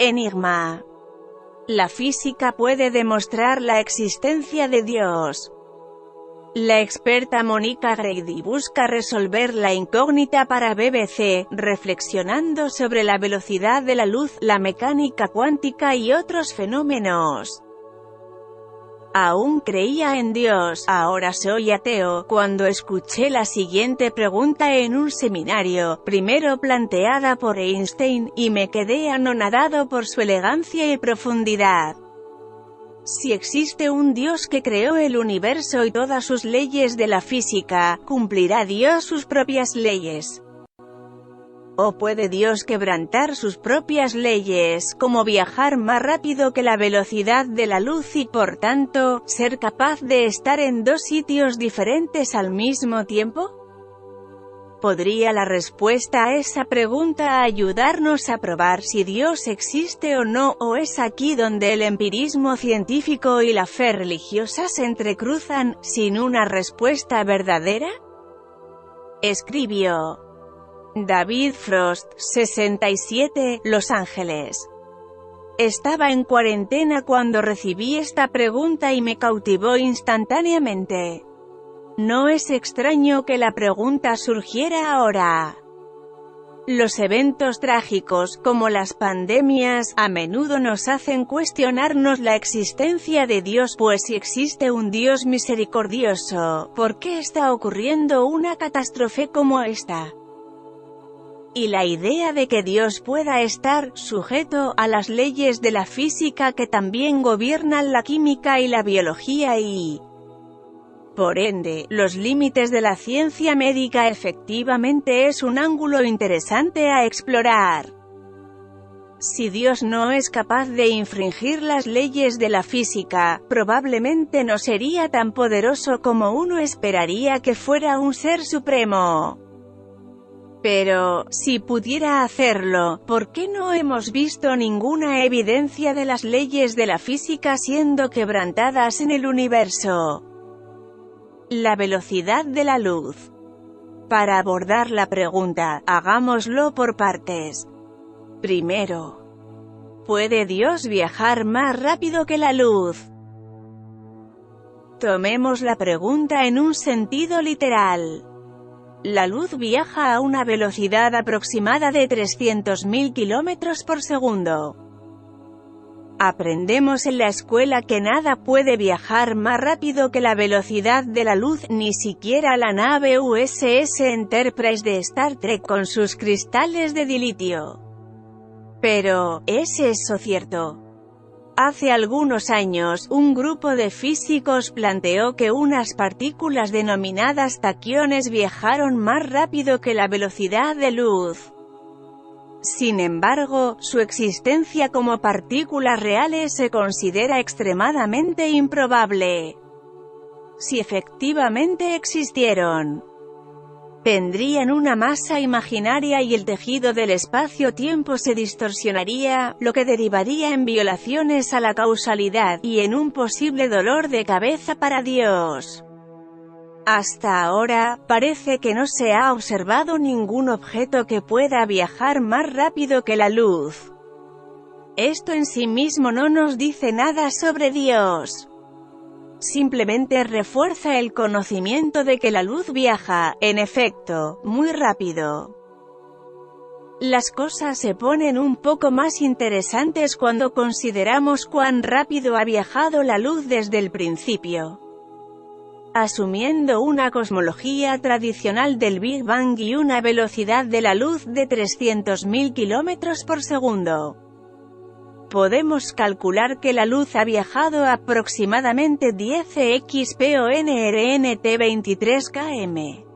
Enigma. La física puede demostrar la existencia de Dios. La experta Monica Grady busca resolver la incógnita para BBC, reflexionando sobre la velocidad de la luz, la mecánica cuántica y otros fenómenos. Aún creía en Dios, ahora soy ateo, cuando escuché la siguiente pregunta en un seminario, primero planteada por Einstein, y me quedé anonadado por su elegancia y profundidad. Si existe un Dios que creó el universo y todas sus leyes de la física, ¿cumplirá Dios sus propias leyes? ¿O puede Dios quebrantar sus propias leyes, como viajar más rápido que la velocidad de la luz y, por tanto, ser capaz de estar en dos sitios diferentes al mismo tiempo? ¿Podría la respuesta a esa pregunta ayudarnos a probar si Dios existe o no, o es aquí donde el empirismo científico y la fe religiosa se entrecruzan, sin una respuesta verdadera? Escribió David Frost, 67, Los Ángeles. Estaba en cuarentena cuando recibí esta pregunta y me cautivó instantáneamente. No es extraño que la pregunta surgiera ahora. Los eventos trágicos, como las pandemias, a menudo nos hacen cuestionarnos la existencia de Dios, pues si existe un Dios misericordioso, ¿por qué está ocurriendo una catástrofe como esta? Y la idea de que Dios pueda estar sujeto a las leyes de la física que también gobiernan la química y la biología y, por ende, los límites de la ciencia médica efectivamente es un ángulo interesante a explorar. Si Dios no es capaz de infringir las leyes de la física, probablemente no sería tan poderoso como uno esperaría que fuera un ser supremo. Pero, si pudiera hacerlo, ¿por qué no hemos visto ninguna evidencia de las leyes de la física siendo quebrantadas en el universo? La velocidad de la luz. Para abordar la pregunta, hagámoslo por partes. Primero, ¿puede Dios viajar más rápido que la luz? Tomemos la pregunta en un sentido literal. La luz viaja a una velocidad aproximada de 300.000 km por segundo. Aprendemos en la escuela que nada puede viajar más rápido que la velocidad de la luz, ni siquiera la nave USS Enterprise de Star Trek con sus cristales de dilitio. Pero, ¿es eso cierto? Hace algunos años, un grupo de físicos planteó que unas partículas denominadas taquiones viajaron más rápido que la velocidad de luz. Sin embargo, su existencia como partículas reales se considera extremadamente improbable. Si efectivamente existieron, tendrían una masa imaginaria y el tejido del espacio-tiempo se distorsionaría, lo que derivaría en violaciones a la causalidad, y en un posible dolor de cabeza para Dios. Hasta ahora, parece que no se ha observado ningún objeto que pueda viajar más rápido que la luz. Esto en sí mismo no nos dice nada sobre Dios. Simplemente refuerza el conocimiento de que la luz viaja, en efecto, muy rápido. Las cosas se ponen un poco más interesantes cuando consideramos cuán rápido ha viajado la luz desde el principio. Asumiendo una cosmología tradicional del Big Bang y una velocidad de la luz de 300.000 km por segundo. Podemos calcular que la luz ha viajado aproximadamente 10 exponent 23 km.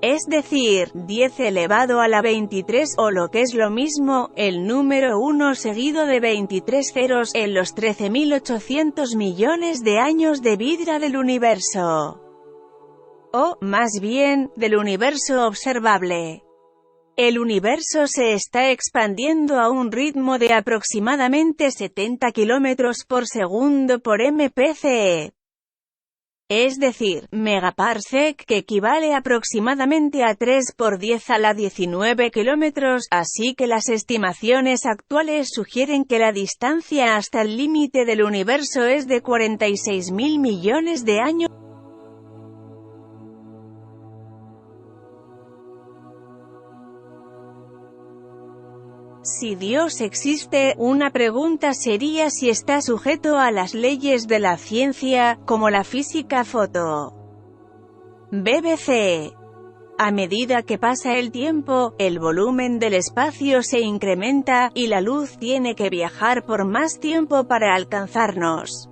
Es decir, 10 elevado a la 23, o lo que es lo mismo, el número 1 seguido de 23 ceros, en los 13.800 millones de años de vida del universo. O, más bien, del universo observable. El universo se está expandiendo a un ritmo de aproximadamente 70 km por segundo por mpc. es decir, megaparsec, que equivale aproximadamente a 3 por 10 a la 19 kilómetros, así que las estimaciones actuales sugieren que la distancia hasta el límite del universo es de 46.000 millones de años. Si Dios existe, una pregunta sería si está sujeto a las leyes de la ciencia, como la física foto. BBC. A medida que pasa el tiempo, el volumen del espacio se incrementa, y la luz tiene que viajar por más tiempo para alcanzarnos.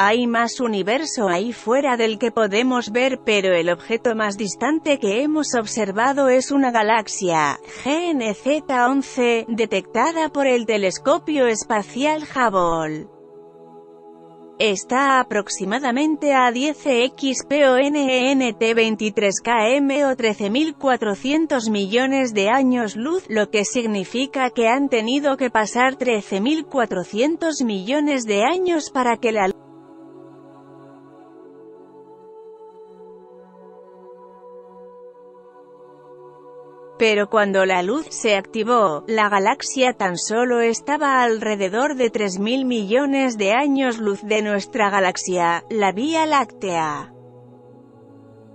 Hay más universo ahí fuera del que podemos ver, pero el objeto más distante que hemos observado es una galaxia, GNZ11, detectada por el telescopio espacial Hubble. Está aproximadamente a 10 EXPONENT 23 km o 13.400 millones de años luz, lo que significa que han tenido que pasar 13.400 millones de años para que la Pero cuando la luz se activó, la galaxia tan solo estaba alrededor de 3.000 millones de años luz de nuestra galaxia, la Vía Láctea.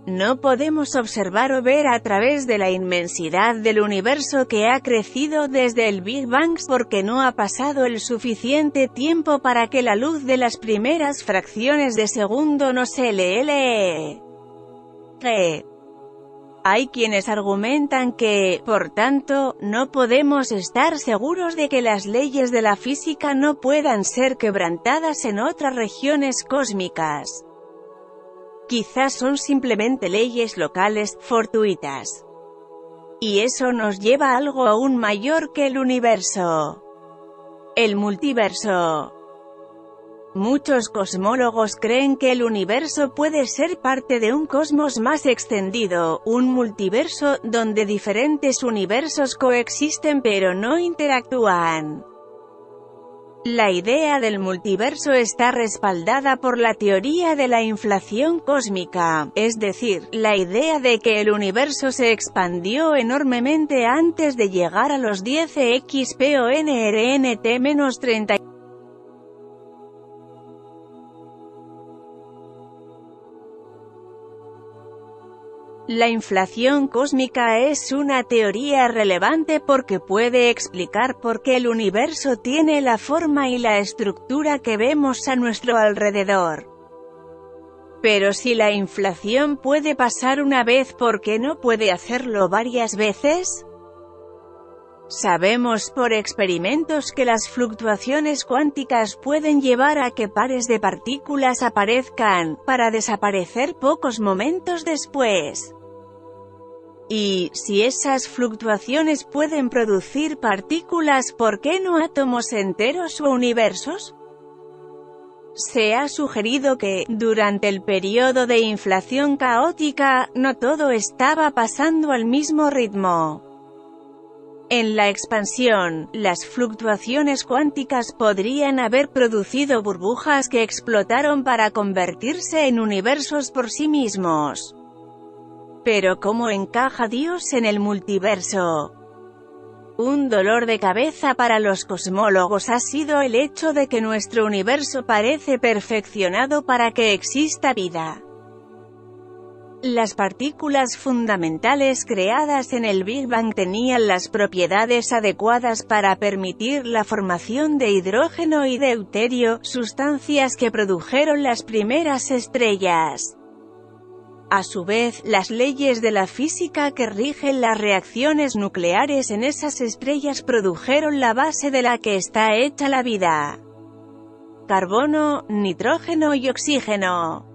No podemos observar o ver a través de la inmensidad del universo que ha crecido desde el Big Bang porque no ha pasado el suficiente tiempo para que la luz de las primeras fracciones de segundo nos LLE. Hay quienes argumentan que, por tanto, no podemos estar seguros de que las leyes de la física no puedan ser quebrantadas en otras regiones cósmicas. Quizás son simplemente leyes locales, fortuitas. Y eso nos lleva a algo aún mayor que el universo. El multiverso. Muchos cosmólogos creen que el universo puede ser parte de un cosmos más extendido, un multiverso, donde diferentes universos coexisten pero no interactúan. La idea del multiverso está respaldada por la teoría de la inflación cósmica, es decir, la idea de que el universo se expandió enormemente antes de llegar a los 10 EXPONENT-30. La inflación cósmica es una teoría relevante porque puede explicar por qué el universo tiene la forma y la estructura que vemos a nuestro alrededor. Pero si la inflación puede pasar una vez, ¿por qué no puede hacerlo varias veces? Sabemos por experimentos que las fluctuaciones cuánticas pueden llevar a que pares de partículas aparezcan, para desaparecer pocos momentos después. Y, si esas fluctuaciones pueden producir partículas, ¿por qué no átomos enteros o universos? Se ha sugerido que, durante el periodo de inflación caótica, no todo estaba pasando al mismo ritmo. En la expansión, las fluctuaciones cuánticas podrían haber producido burbujas que explotaron para convertirse en universos por sí mismos. Pero ¿cómo encaja Dios en el multiverso? Un dolor de cabeza para los cosmólogos ha sido el hecho de que nuestro universo parece perfeccionado para que exista vida. Las partículas fundamentales creadas en el Big Bang tenían las propiedades adecuadas para permitir la formación de hidrógeno y deuterio, sustancias que produjeron las primeras estrellas. A su vez, las leyes de la física que rigen las reacciones nucleares en esas estrellas produjeron la base de la que está hecha la vida. Carbono, nitrógeno y oxígeno.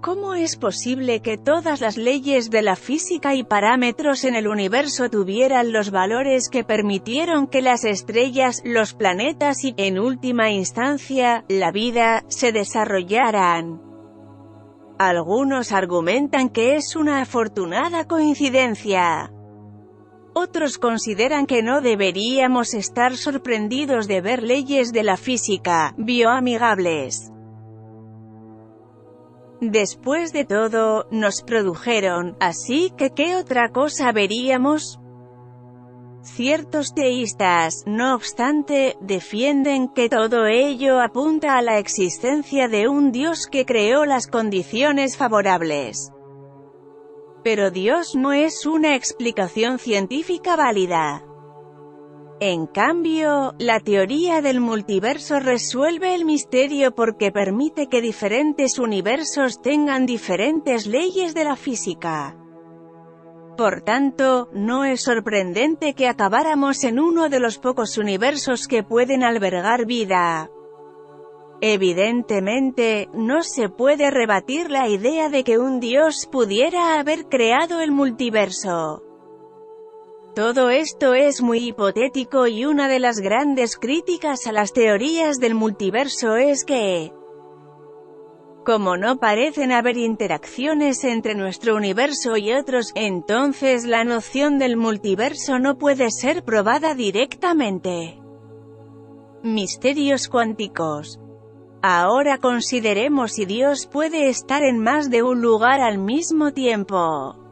¿Cómo es posible que todas las leyes de la física y parámetros en el universo tuvieran los valores que permitieron que las estrellas, los planetas y, en última instancia, la vida, se desarrollaran? Algunos argumentan que es una afortunada coincidencia. Otros consideran que no deberíamos estar sorprendidos de ver leyes de la física bioamigables. Después de todo, nos produjeron, así que ¿qué otra cosa veríamos? Ciertos teístas, no obstante, defienden que todo ello apunta a la existencia de un Dios que creó las condiciones favorables. Pero Dios no es una explicación científica válida. En cambio, la teoría del multiverso resuelve el misterio porque permite que diferentes universos tengan diferentes leyes de la física. Por tanto, no es sorprendente que acabáramos en uno de los pocos universos que pueden albergar vida. Evidentemente, no se puede rebatir la idea de que un Dios pudiera haber creado el multiverso. Todo esto es muy hipotético y una de las grandes críticas a las teorías del multiverso es que, como no parecen haber interacciones entre nuestro universo y otros, entonces la noción del multiverso no puede ser probada directamente. Misterios cuánticos. Ahora consideremos si Dios puede estar en más de un lugar al mismo tiempo.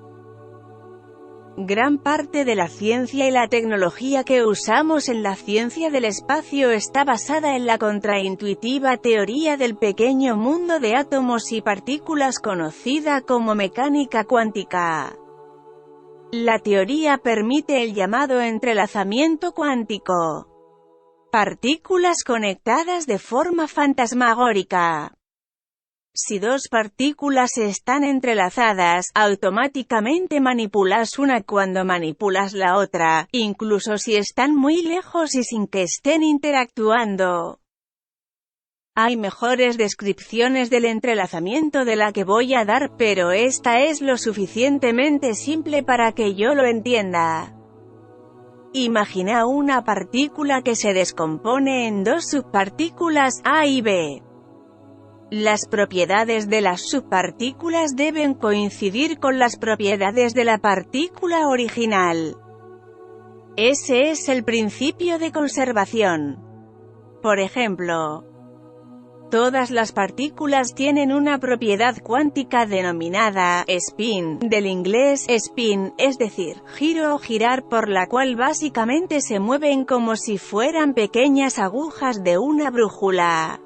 Gran parte de la ciencia y la tecnología que usamos en la ciencia del espacio está basada en la contraintuitiva teoría del pequeño mundo de átomos y partículas conocida como mecánica cuántica. La teoría permite el llamado entrelazamiento cuántico. Partículas conectadas de forma fantasmagórica. Si dos partículas están entrelazadas, automáticamente manipulas una cuando manipulas la otra, incluso si están muy lejos y sin que estén interactuando. Hay mejores descripciones del entrelazamiento de la que voy a dar, pero esta es lo suficientemente simple para que yo lo entienda. Imagina una partícula que se descompone en dos subpartículas A y B. Las propiedades de las subpartículas deben coincidir con las propiedades de la partícula original. Ese es el principio de conservación. Por ejemplo, todas las partículas tienen una propiedad cuántica denominada spin, del inglés spin, es decir, giro o girar, por la cual básicamente se mueven como si fueran pequeñas agujas de una brújula.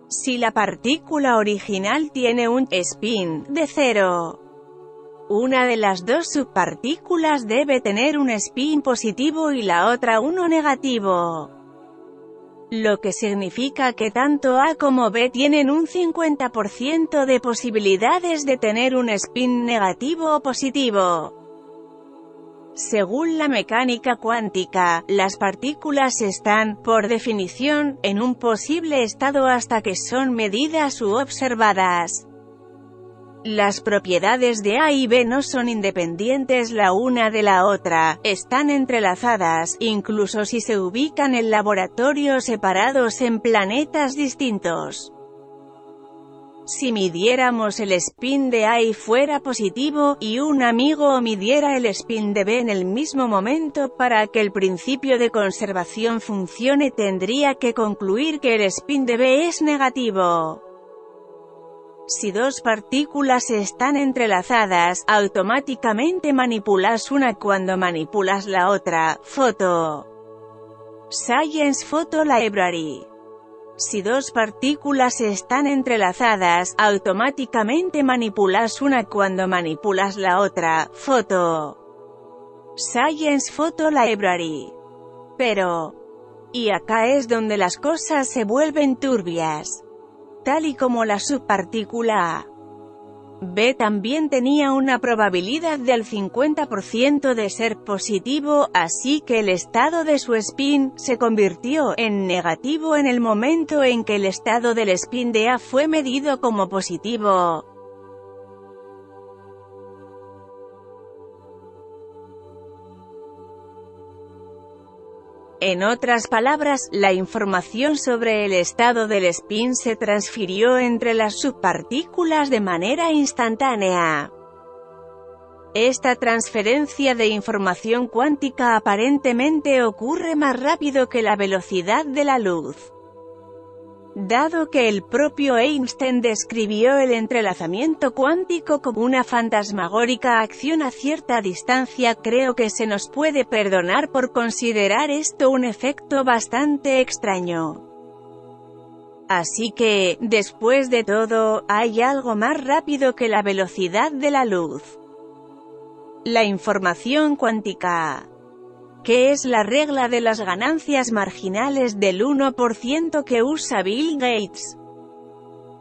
Si la partícula original tiene un spin de 0, una de las dos subpartículas debe tener un spin positivo y la otra uno negativo. Lo que significa que tanto A como B tienen un 50% de posibilidades de tener un spin negativo o positivo. Según la mecánica cuántica, las partículas están, por definición, en un posible estado hasta que son medidas u observadas. Las propiedades de A y B no son independientes la una de la otra, están entrelazadas, incluso si se ubican en laboratorios separados en planetas distintos. Si midiéramos el spin de A y fuera positivo, y un amigo midiera el spin de B en el mismo momento, para que el principio de conservación funcione tendría que concluir que el spin de B es negativo. Si dos partículas están entrelazadas, automáticamente manipulas una cuando manipulas la otra. Foto. Science Photo Library. Si dos partículas están entrelazadas, automáticamente manipulas una cuando manipulas la otra. Foto. Science Photo Library. Pero, y acá es donde las cosas se vuelven turbias. Tal y como la subpartícula A, B también tenía una probabilidad del 50% de ser positivo, así que el estado de su spin se convirtió en negativo en el momento en que el estado del spin de A fue medido como positivo. En otras palabras, la información sobre el estado del spin se transfirió entre las subpartículas de manera instantánea. Esta transferencia de información cuántica aparentemente ocurre más rápido que la velocidad de la luz. Dado que el propio Einstein describió el entrelazamiento cuántico como una fantasmagórica acción a cierta distancia, creo que se nos puede perdonar por considerar esto un efecto bastante extraño. Así que, después de todo, hay algo más rápido que la velocidad de la luz. La información cuántica. ¿Qué es la regla de las ganancias marginales del 1% que usa Bill Gates?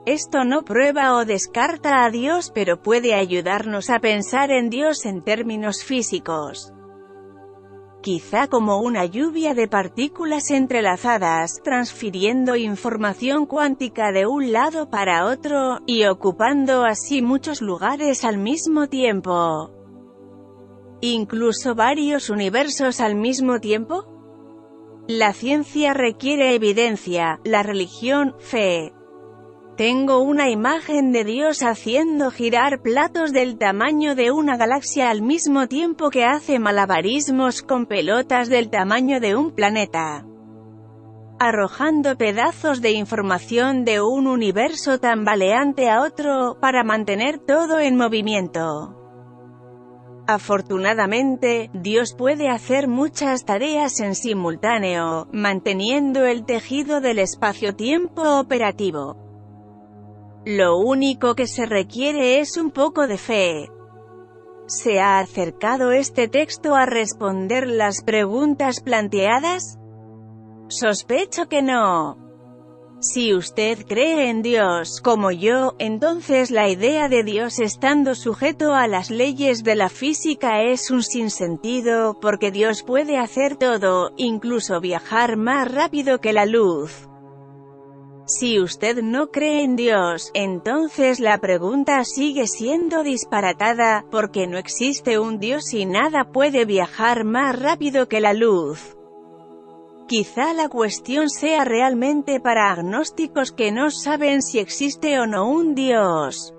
Esto no prueba o descarta a Dios, pero puede ayudarnos a pensar en Dios en términos físicos. Quizá como una lluvia de partículas entrelazadas, transfiriendo información cuántica de un lado para otro, y ocupando así muchos lugares al mismo tiempo. ¿Incluso varios universos al mismo tiempo? La ciencia requiere evidencia, la religión, fe. Tengo una imagen de Dios haciendo girar platos del tamaño de una galaxia al mismo tiempo que hace malabarismos con pelotas del tamaño de un planeta, arrojando pedazos de información de un universo tambaleante a otro, para mantener todo en movimiento. Afortunadamente, Dios puede hacer muchas tareas en simultáneo, manteniendo el tejido del espacio-tiempo operativo. Lo único que se requiere es un poco de fe. ¿Se ha acercado este texto a responder las preguntas planteadas? Sospecho que no. Si usted cree en Dios, como yo, entonces la idea de Dios estando sujeto a las leyes de la física es un sinsentido, porque Dios puede hacer todo, incluso viajar más rápido que la luz. Si usted no cree en Dios, entonces la pregunta sigue siendo disparatada, porque no existe un Dios y nada puede viajar más rápido que la luz. Quizá la cuestión sea realmente para agnósticos que no saben si existe o no un Dios.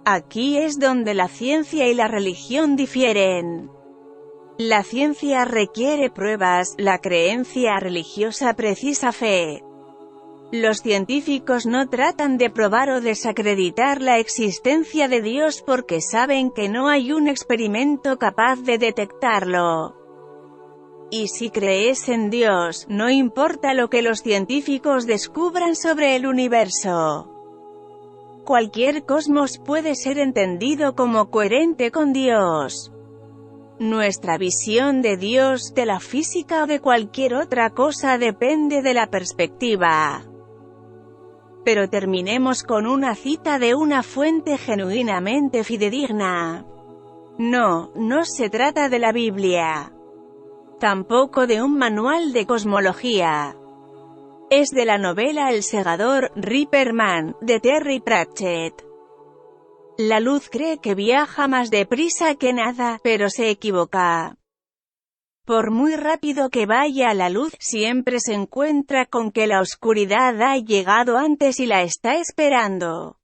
Aquí es donde la ciencia y la religión difieren. La ciencia requiere pruebas, la creencia religiosa precisa fe. Los científicos no tratan de probar o desacreditar la existencia de Dios porque saben que no hay un experimento capaz de detectarlo. Y si crees en Dios, no importa lo que los científicos descubran sobre el universo. Cualquier cosmos puede ser entendido como coherente con Dios. Nuestra visión de Dios, de la física o de cualquier otra cosa depende de la perspectiva. Pero terminemos con una cita de una fuente genuinamente fidedigna. No se trata de la Biblia. Tampoco de un manual de cosmología. Es de la novela El segador, Ripper Man, de Terry Pratchett. La luz cree que viaja más deprisa que nada, pero se equivoca. Por muy rápido que vaya la luz, siempre se encuentra con que la oscuridad ha llegado antes y la está esperando.